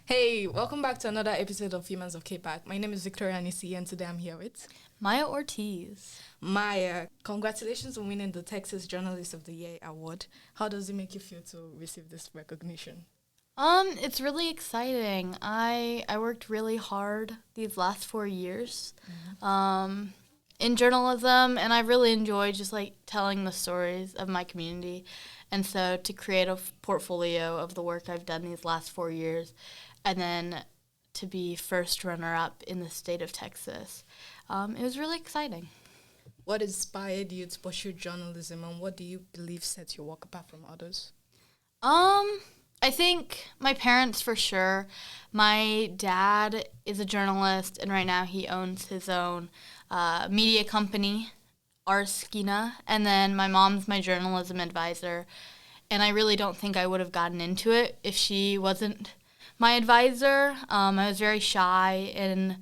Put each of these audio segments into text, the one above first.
Hey, welcome back to another episode of Humans of KPARK. My name is Victoria Anisi, and today I'm here with Maya Ortiz. Maya. Congratulations on winning the Texas Journalist of the Year award. How does it make you feel to receive this recognition? It's really exciting. I worked really hard these last 4 years, in journalism, and I really enjoyed just like telling the stories of my community. And so to create a portfolio of the work I've done these last 4 years, and then to be first runner-up in the state of Texas, it was really exciting. What inspired you to pursue journalism, and what do you believe sets your work apart from others? I think my parents for sure. My dad is a journalist, and right now he owns his own media company, Arskina, and then my mom's my journalism advisor. And I really don't think I would have gotten into it if she wasn't my advisor. I was very shy in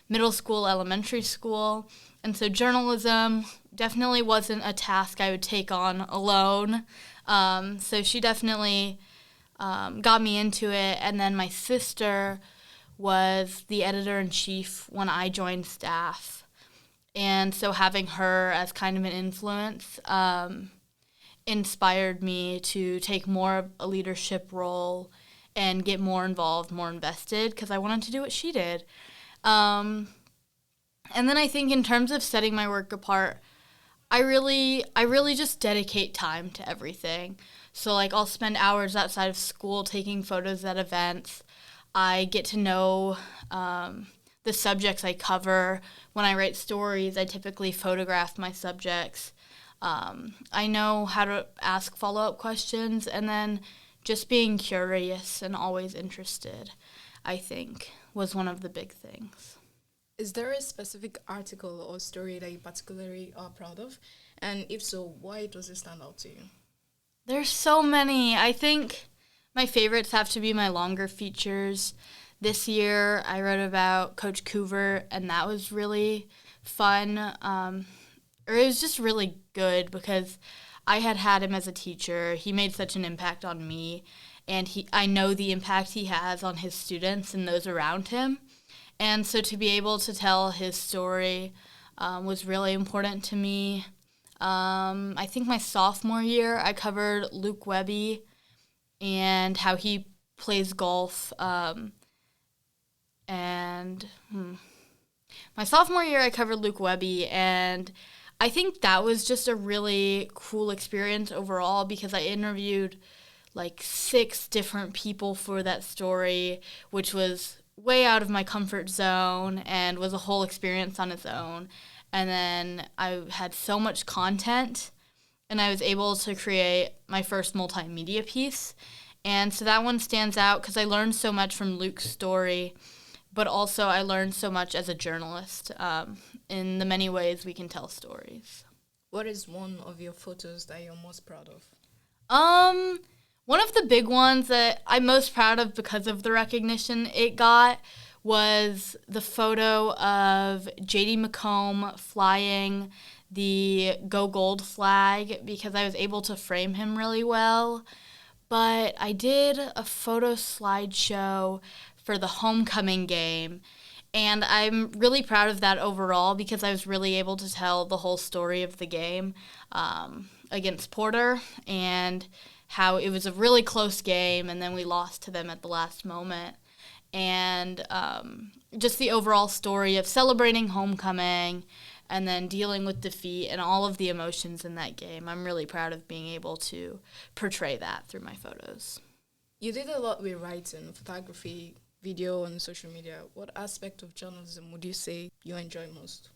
middle school, elementary school, and so journalism definitely wasn't a task I would take on alone. So she definitely got me into it. And then my sister was the editor-in-chief when I joined staff. And so having her as kind of an influence inspired me to take more of a leadership role and get more involved, more invested, because I wanted to do what she did. And then I think in terms of setting my work apart, I really just dedicate time to everything. So like I'll spend hours outside of school taking photos at events. I get to know the subjects I cover. When I write stories, I typically photograph my subjects. I know how to ask follow-up questions, and then just being curious and always interested, I think, was one of the big things. Is there a specific article or story that you particularly are proud of? And if so, why does it stand out to you? There's so many. I think my favorites have to be my longer features. This year, I wrote about Coach Coover, and that was really fun. It was just really good because I had him as a teacher. He made such an impact on me, and I know the impact he has on his students and those around him. And so to be able to tell his story was really important to me. I think my sophomore year, I covered Luke Webby and how he plays golf. My sophomore year, I covered Luke Webby, and I think that was just a really cool experience overall because I interviewed like 6 different people for that story, which was way out of my comfort zone and was a whole experience on its own. And then I had so much content, and I was able to create my first multimedia piece. And so that one stands out because I learned so much from Luke's story, but also I learned so much as a journalist in the many ways we can tell stories. What is one of your photos that you're most proud of? One of the big ones that I'm most proud of because of the recognition it got was the photo of J.D. McComb flying the Go Gold flag because I was able to frame him really well. But I did a photo slideshow for the homecoming game, and I'm really proud of that overall because I was really able to tell the whole story of the game against Porter and how it was a really close game, and then we lost to them at the last moment. And just the overall story of celebrating homecoming and then dealing with defeat and all of the emotions in that game. I'm really proud of being able to portray that through my photos. You did a lot with writing, photography, video, and social media. What aspect of journalism would you say you enjoy most?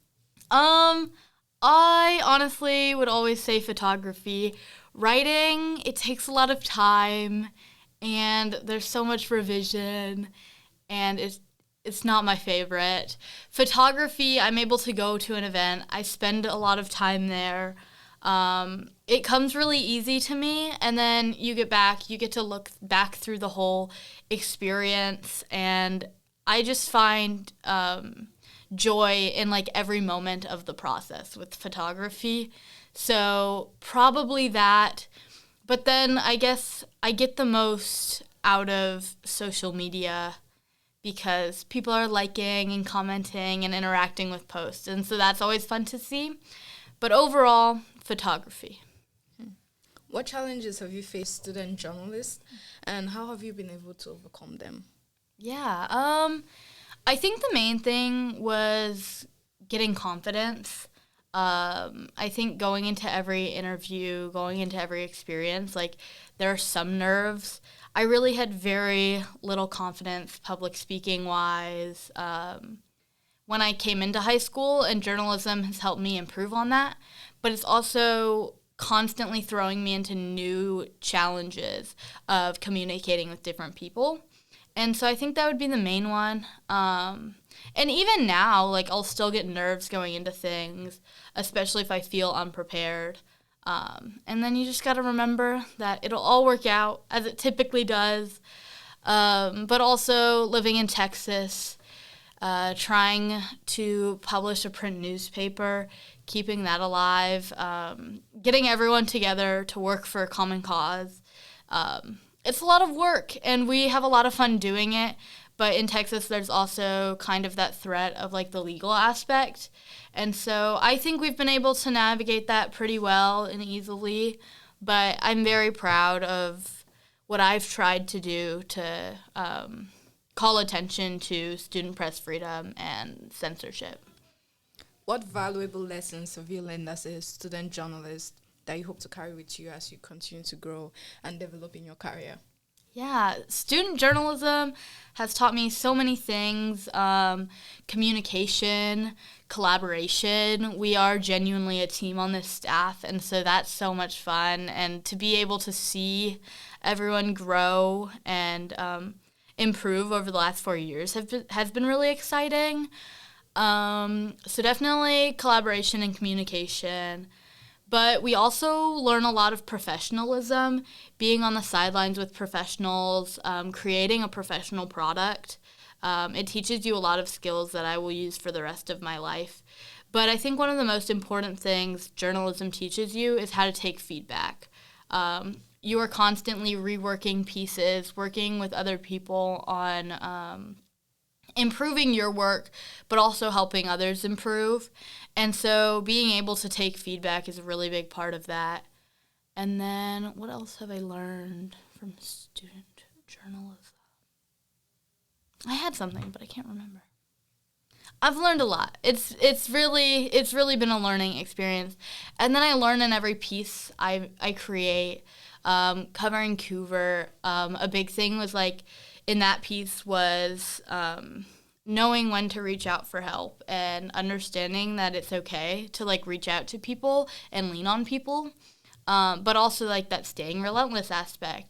I honestly would always say photography. Writing, it takes a lot of time, and there's so much revision, and it's not my favorite. Photography, I'm able to go to an event. I spend a lot of time there. It comes really easy to me, and then you get to look back through the whole experience, and I just find joy in like every moment of the process with photography. So probably that, but then I guess I get the most out of social media because people are liking and commenting and interacting with posts. And so that's always fun to see. But overall, photography. What challenges have you faced, student journalist, and how have you been able to overcome them? Yeah, I think the main thing was getting confidence. I think going into every interview, going into every experience, like there are some nerves. I really had very little confidence public speaking wise when I came into high school, and journalism has helped me improve on that. But it's also constantly throwing me into new challenges of communicating with different people. And so I think that would be the main one. And even now, like I'll still get nerves going into things, especially if I feel unprepared. And then you just got to remember that it'll all work out as it typically does. But also living in Texas, trying to publish a print newspaper, keeping that alive, getting everyone together to work for a common cause. It's a lot of work, and we have a lot of fun doing it. But in Texas, there's also kind of that threat of like the legal aspect. And so I think we've been able to navigate that pretty well and easily. But I'm very proud of what I've tried to do to call attention to student press freedom and censorship. What valuable lessons have you learned as a student journalist that you hope to carry with you as you continue to grow and develop in your career? Yeah, student journalism has taught me so many things, communication, collaboration. We are genuinely a team on this staff, and so that's so much fun. And to be able to see everyone grow and improve over the last 4 years has been really exciting. So definitely collaboration and communication. But we also learn a lot of professionalism, being on the sidelines with professionals, creating a professional product. It teaches you a lot of skills that I will use for the rest of my life. But I think one of the most important things journalism teaches you is how to take feedback. You are constantly reworking pieces, working with other people on improving your work, but also helping others improve. And so being able to take feedback is a really big part of that. And then what else have I learned from student journalism? I had something, but I can't remember. I've learned a lot. It's really been a learning experience. And then I learn in every piece I create. Covering Vancouver, a big thing was like in that piece was knowing when to reach out for help and understanding that it's okay to like reach out to people and lean on people, but also like that staying relentless aspect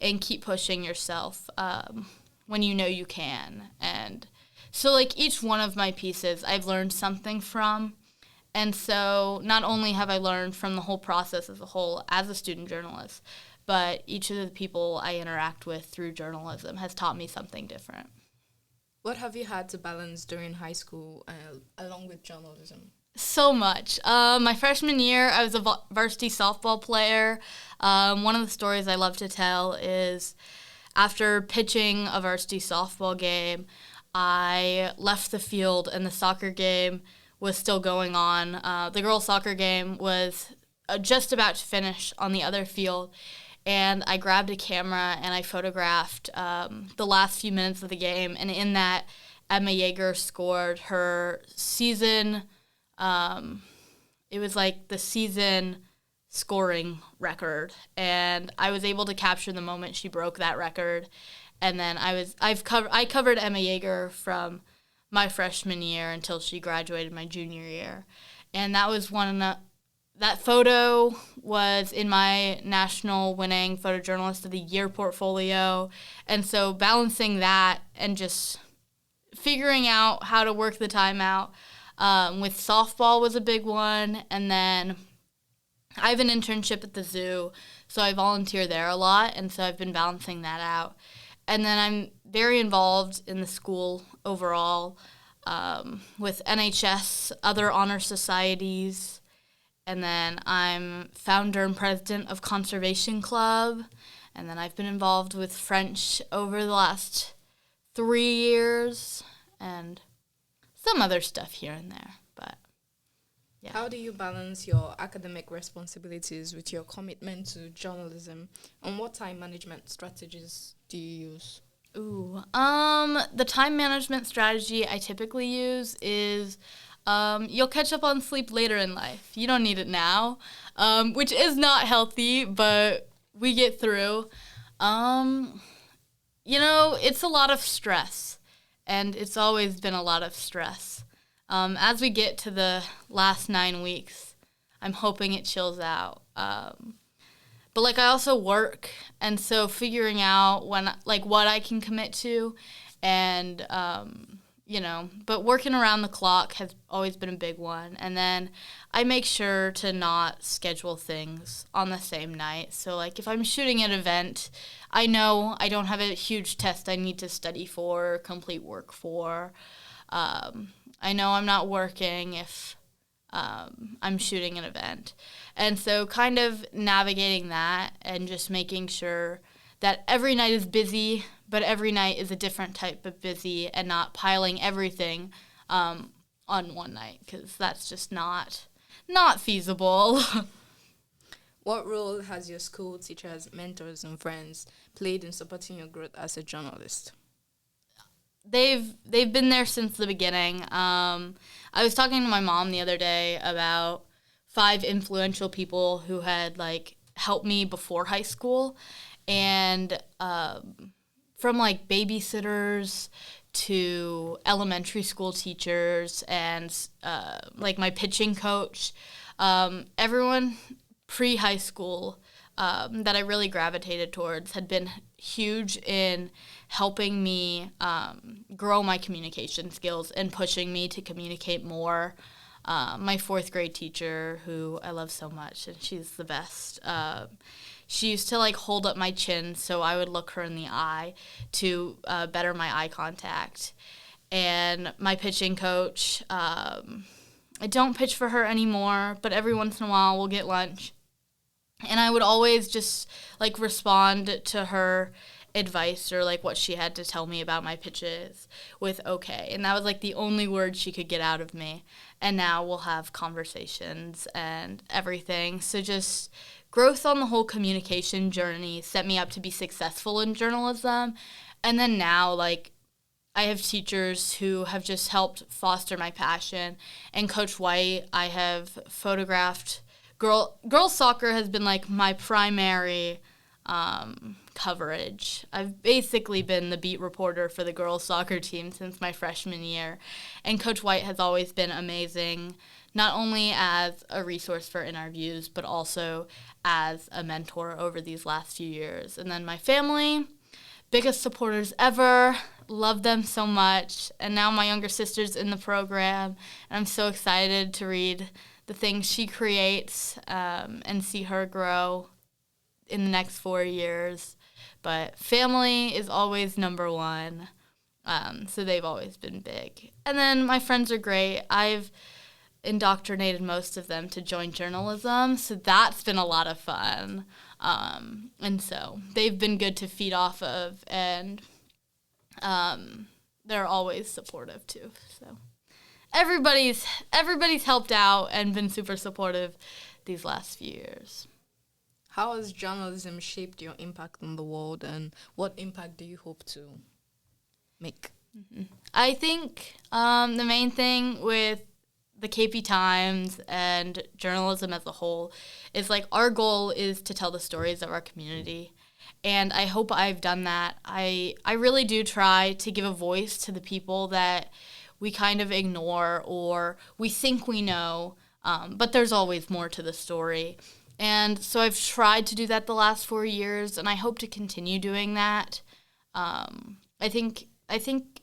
and keep pushing yourself when you know you can. And so like each one of my pieces I've learned something from. And so not only have I learned from the whole process as a whole as a student journalist, but each of the people I interact with through journalism has taught me something different. What have you had to balance during high school along with journalism? So much. My freshman year, I was a varsity softball player. One of the stories I love to tell is after pitching a varsity softball game, I left the field and the soccer game was still going on. The girls' soccer game was just about to finish on the other field, and I grabbed a camera and I photographed the last few minutes of the game. And in that, Emma Yeager scored her season. It was like the season scoring record, and I was able to capture the moment she broke that record. And then I covered Emma Yeager from my freshman year until she graduated my junior year, and that was that photo was in my national winning Photojournalist of the Year portfolio. And so balancing that and just figuring out how to work the time out with softball was a big one. And then I have an internship at the zoo, so I volunteer there a lot, and so I've been balancing that out. And then I'm very involved in the school overall with NHS, other honor societies. And then I'm founder and president of Conservation Club. And then I've been involved with French over the last 3 years, and some other stuff here and there. But yeah. How do you balance your academic responsibilities with your commitment to journalism? And what time management strategies do you use? The time management strategy I typically use is you'll catch up on sleep later in life. You don't need it now, which is not healthy, but we get through. It's a lot of stress, and it's always been a lot of stress. As we get to the last 9 weeks, I'm hoping it chills out. But I also work, and so figuring out what I can commit to, and but working around the clock has always been a big one. And then I make sure to not schedule things on the same night. So if I'm shooting an event, I know I don't have a huge test I need to study for or complete work for. I know I'm not working if I'm shooting an event. And so kind of navigating that and just making sure that every night is busy, but every night is a different type of busy, and not piling everything on one night, because that's just not feasible. What role has your school, teachers, mentors, and friends played in supporting your growth as a journalist? They've been there since the beginning. I was talking to my mom the other day about 5 influential people who had helped me before high school, and from babysitters to elementary school teachers and my pitching coach, everyone pre-high school that I really gravitated towards had been huge in helping me grow my communication skills and pushing me to communicate more. My 4th grade teacher, who I love so much, and she's the best, she used to hold up my chin so I would look her in the eye to better my eye contact. And my pitching coach, I don't pitch for her anymore, but every once in a while we'll get lunch. And I would always just respond to her advice or what she had to tell me about my pitches with okay. And that was the only word she could get out of me. And now we'll have conversations and everything. So just growth on the whole communication journey set me up to be successful in journalism. And then now I have teachers who have just helped foster my passion. And Coach White, I have photographed. Girls soccer has been my primary coverage. I've basically been the beat reporter for the girls soccer team since my freshman year. And Coach White has always been amazing, not only as a resource for interviews, but also as a mentor over these last few years. And then my family, biggest supporters ever, love them so much. And now my younger sister's in the program, and I'm so excited to read the things she creates and see her grow in the next 4 years. But family is always number one, so they've always been big. And then my friends are great. I've indoctrinated most of them to join journalism, so that's been a lot of fun. And so they've been good to feed off of, and they're always supportive too. So everybody's helped out and been super supportive these last few years. How has journalism shaped your impact on the world, and what impact do you hope to make? Mm-hmm. I think the main thing with the KP Times and journalism as a whole is our goal is to tell the stories of our community. And I hope I've done that. I really do try to give a voice to the people that we kind of ignore or we think we know, but there's always more to the story. And so I've tried to do that the last 4 years, and I hope to continue doing that. I think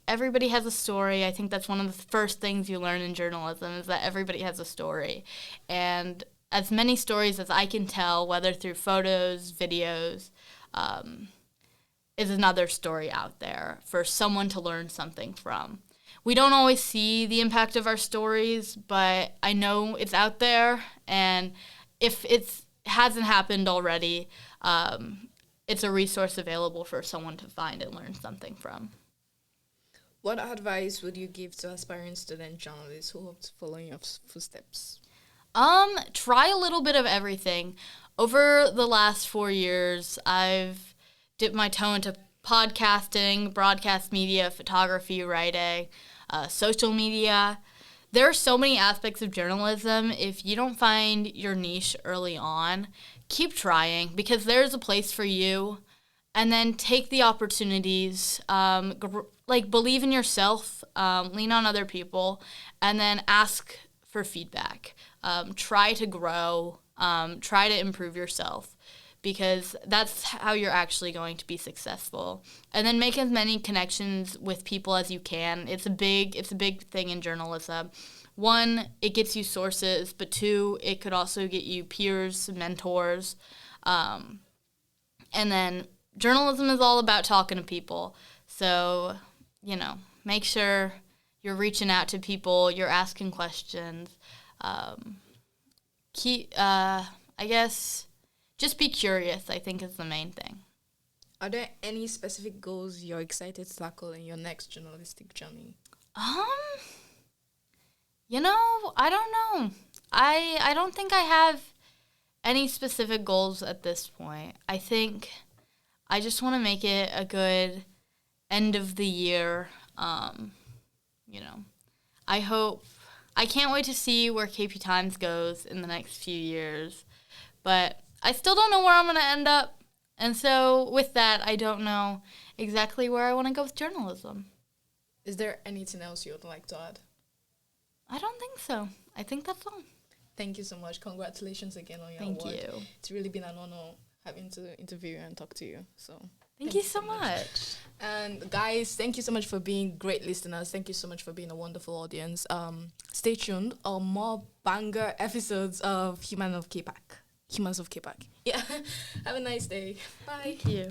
everybody has a story. I think that's one of the first things you learn in journalism is that everybody has a story. And as many stories as I can tell, whether through photos, videos, is another story out there for someone to learn something from. We don't always see the impact of our stories, but I know it's out there, and if it hasn't happened already, it's a resource available for someone to find and learn something from. What advice would you give to aspiring student journalists who hope to follow in your footsteps? Try a little bit of everything. Over the last 4 years, I've dipped my toe into podcasting, broadcast media, photography, writing, social media. There are so many aspects of journalism. If you don't find your niche early on, keep trying because there's a place for you. And then take the opportunities, believe in yourself, lean on other people, and then ask for feedback. Try to grow, try to improve yourself because that's how you're actually going to be successful. And then make as many connections with people as you can. It's a big thing in journalism. One, it gets you sources, but two, it could also get you peers, mentors, and then journalism is all about talking to people. So, make sure you're reaching out to people, you're asking questions. Just be curious, I think is the main thing. Are there any specific goals you're excited to tackle in your next journalistic journey? I don't know. I don't think I have any specific goals at this point. I think I just want to make it a good end of the year. I can't wait to see where KP Times goes in the next few years. But I still don't know where I'm going to end up. And so with that, I don't know exactly where I want to go with journalism. Is there anything else you would like to add? I don't think so. I think that's all. Thank you so much. Congratulations again on your award. Thank you. It's really been an honor having to interview you and talk to you. So thank you so much. And guys, thank you so much for being great listeners. Thank you so much for being a wonderful audience. Stay tuned on more banger episodes of Humans of KPARK. Yeah. Have a nice day. Bye. Thank you.